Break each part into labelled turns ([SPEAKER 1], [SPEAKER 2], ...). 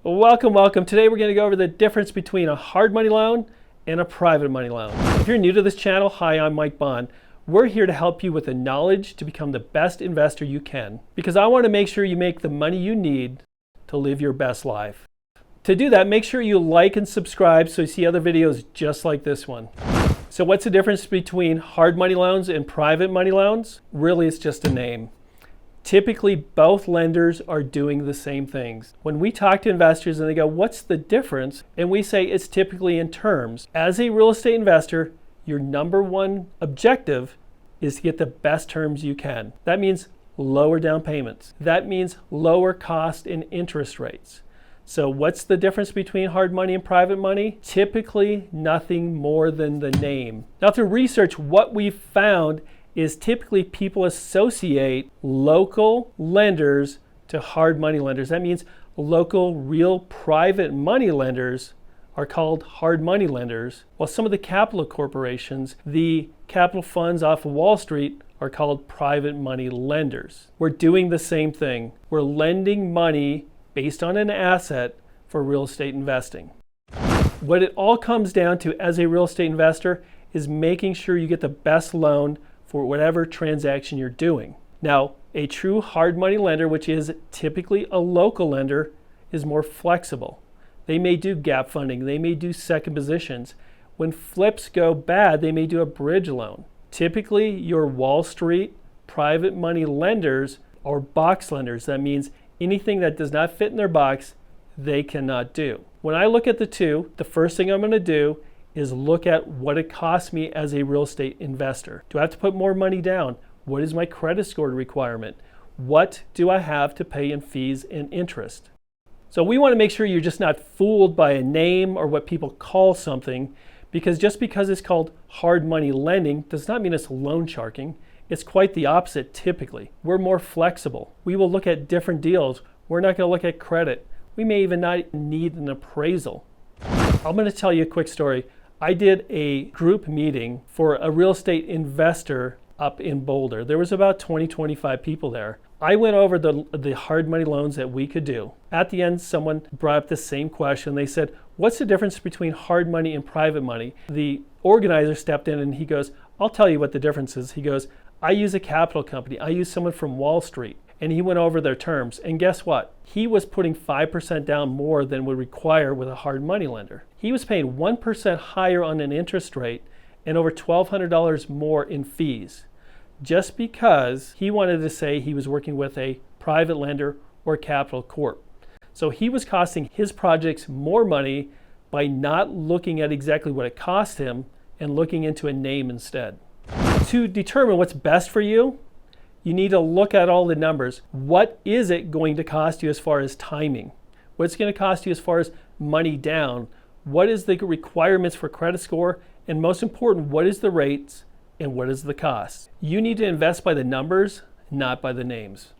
[SPEAKER 1] Welcome. Today we're going to go over the difference between a hard money loan and a private money loan. If you're new to this channel, hi, I'm Mike Bond. We're here to help you with the knowledge to become the best investor you can, because I want to make sure you make the money you need to live your best life. To do that, make sure you like and subscribe so you see other videos just like this one. So what's the difference between hard money loans and private money loans? Really, it's just a name. Typically, both lenders are doing the same things. When we talk to investors and they go, what's the difference? And we say it's typically in terms. As a real estate investor, your number one objective is to get the best terms you can. That means lower down payments. That means lower cost and interest rates. So what's the difference between hard money and private money? Typically, nothing more than the name. Now, through research, what we've found is typically people associate local lenders to hard money lenders. That means local, real private money lenders are called hard money lenders, while some of the capital corporations, the capital funds off of Wall Street, are called private money lenders. We're doing the same thing. We're lending money based on an asset for real estate investing. What it all comes down to as a real estate investor is making sure you get the best loan for whatever transaction you're doing. Now, a true hard money lender, which is typically a local lender, is more flexible. They may do gap funding, they may do second positions. When flips go bad, they may do a bridge loan. Typically, your Wall Street private money lenders are box lenders. That means anything that does not fit in their box, they cannot do. When I look at the two, the first thing I'm going to do is look at what it costs me as a real estate investor. Do I have to put more money down? What is my credit score requirement? What do I have to pay in fees and interest? So we want to make sure you're just not fooled by a name or what people call something, because just because it's called hard money lending does not mean it's loan sharking. It's quite the opposite typically. We're more flexible. We will look at different deals. We're not going to look at credit. We may even not need an appraisal. I'm going to tell you a quick story. I did a group meeting for a real estate investor up in Boulder. There was about 25 people there. I went over the hard money loans that we could do. At the end, someone brought up the same question. They said, what's the difference between hard money and private money? The organizer stepped in and he goes, I'll tell you what the difference is. He goes, I use a capital company. I use someone from Wall Street. And he went over their terms. And guess what? He was putting 5% down more than would require with a hard money lender. He was paying 1% higher on an interest rate and over $1,200 more in fees, just because he wanted to say he was working with a private lender or capital corp. So he was costing his projects more money by not looking at exactly what it cost him and looking into a name instead. To determine what's best for you, you need to look at all the numbers. What is it going to cost you as far as timing? What's going to cost you as far as money down? What is the requirements for credit score? And most important, what is the rates and what is the cost? You need to invest by the numbers, not by the names.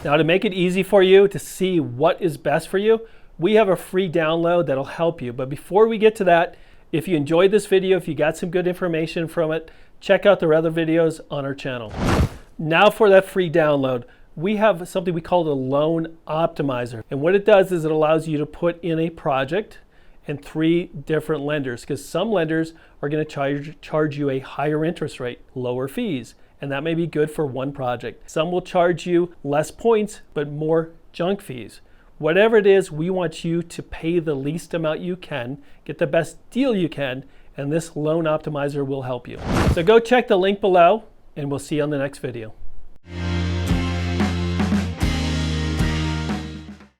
[SPEAKER 1] Now, to make it easy for you to see what is best for you, we have a free download that'll help you. But before we get to that, if you enjoyed this video, if you got some good information from it, check out the other videos on our channel. Now for that free download, we have something we call the loan optimizer. And what it does is it allows you to put in a project and 3 different lenders, because some lenders are going to charge you a higher interest rate, lower fees, and that may be good for one project. Some will charge you less points, but more junk fees. Whatever it is, we want you to pay the least amount you can, get the best deal you can, and this loan optimizer will help you. So go check the link below, and we'll see you on the next video.